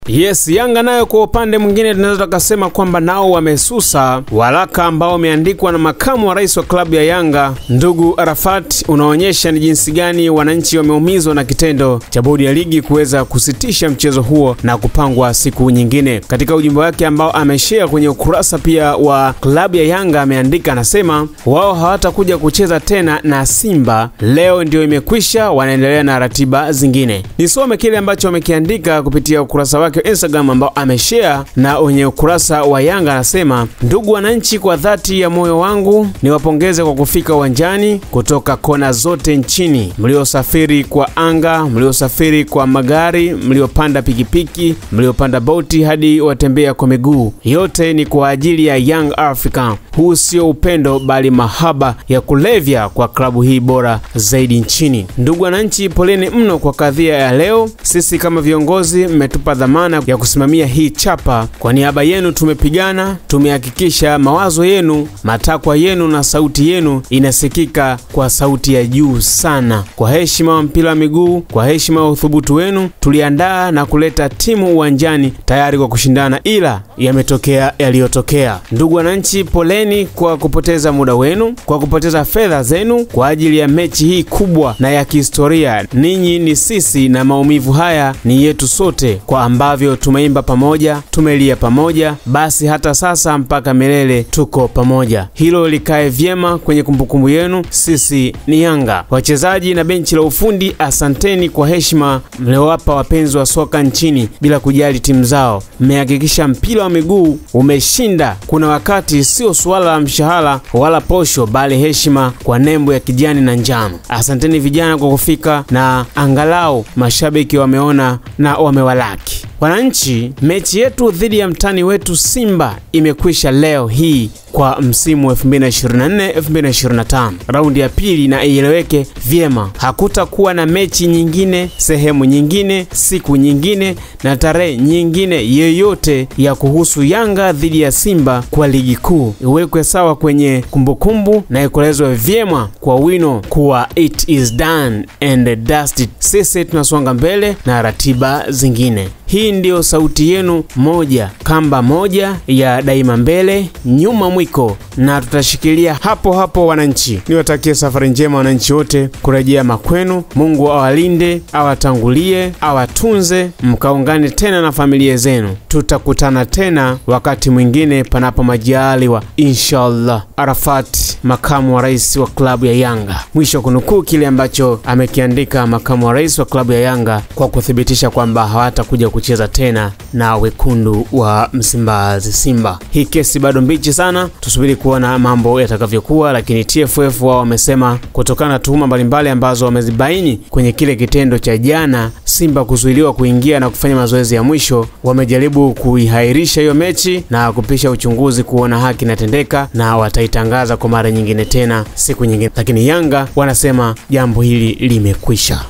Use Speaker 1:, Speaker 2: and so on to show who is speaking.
Speaker 1: Yes, Yanga nayo kwa upande mwingine tunaweza kusema kwamba nao wamesusa. Waraka ambao umeandikwa na makamu wa rais wa klabu ya Yanga ndugu Arafat unaonyesha ni jinsi gani wananchi wameumizwa na kitendo cha bodi ya ligi kuweza kusitisha mchezo huo na kupangwa siku nyingine. Katika ujumbe wake ambao ameshare kwenye ukurasa pia wa klabu ya Yanga ameandika, anasema wao hawatakuja kucheza tena na Simba, leo ndio imekwisha, wanaendelea na ratiba zingine. Nisome kile ambacho amekiandika kupitia ukurasa wake Instagram ambao ameshare na wenye ukurasa wa Yanga. Anasema, ndugu wananchi, kwa dhati ya moyo wangu niwapongeze kwa kufika uwanjani kutoka kona zote nchini, mliosafiri kwa anga, mliosafiri kwa magari, mliopanda pikipiki, mliopanda boti hadi watembea kwa miguu. Yote ni kwa ajili ya Young Africa. Huu sio upendo bali mahaba ya kulevya kwa klabu hii bora zaidi nchini. Ndugu wananchi, poleni mno kwa kadhia ya leo. Sisi kama viongozi mmetupa dhamana ya kusimamia hii chapa. Kwa niaba yenu tumepigana, tumehakikisha mawazo yenu, matakwa yenu na sauti yenu inasikika kwa sauti ya juu sana. Kwa heshima wa mpira wa miguu, kwa heshima wa uthubutu wenu, tuliandaa na kuleta timu uwanjani tayari kwa kushindana, ila yametokea yaliyotokea. Ndugu wananchi, poleni kwa kupoteza muda wenu, kwa kupoteza fedha zenu kwa ajili ya mechi hii kubwa na ya kihistoria. Ninyi ni sisi na maumivu haya ni yetu sote. Kwa ambavyo tumeimba pamoja, tumelia pamoja, basi hata sasa mpaka milele tuko pamoja. Hilo likae vyema kwenye kumbukumbu yenu. Sisi ni Yanga. Wachezaji na benchi la ufundi, asanteni kwa heshima mliowapa wapenzi wa soka nchini bila kujali timu zao. Mmehakikisha mpira wa miguu umeshinda. Kuna wakati sio suala la mshahara wala posho bali heshima kwa nembo ya kijani na njano. Asanteni vijana kwa kufika na angalau mashabiki wameona na wamewalaki. Wananchi, mechi yetu dhidi ya mtani wetu Simba imekwisha leo hii kwa msimu 2024-2025. Raundi ya pili na ieleweke vyema. Hakutakuwa na mechi nyingine, sehemu nyingine, siku nyingine na tarehe nyingine yoyote ya kuhusu Yanga dhidi ya Simba kwa ligi kuu. Iwekwe sawa kwenye kumbukumbu na ikolezwe vyema kwa wino kuwa it is done and dusted. Sisi tunasonga mbele na ratiba zingine. Hii ndio sauti yenu moja, kamba moja ya daima mbele, nyuma mwiko, na tutashikilia hapo hapo wananchi. Niwatakie safari njema wananchi wote kurejea makwenu. Mungu awalinde, awatangulie, awatunze, mkaungane tena na familia zenu. Tutakutana tena wakati mwingine panapo majaliwa, inshallah. Arafat, makamu wa rais wa klabu ya Yanga. Mwisho kunukuu kile ambacho amekiandika makamu wa rais wa klabu ya Yanga kwa kuthibitisha kwamba hawatakuja kucheza tena na wekundu wa Msimbazi Simba. Hii kesi bado mbichi sana, tusubiri kuona mambo yatakavyokuwa, lakini TFF wao wamesema kutokana na tuhuma mbalimbali ambazo wamezibaini kwenye kile kitendo cha jana Simba kuzuiliwa kuingia na kufanya mazoezi ya mwisho, wamejaribu kuihairisha hiyo mechi na kupisha uchunguzi kuona haki inatendeka, na wataitangaza kwa mara nyingine tena siku nyingine. Lakini Yanga wanasema jambo hili limekwisha.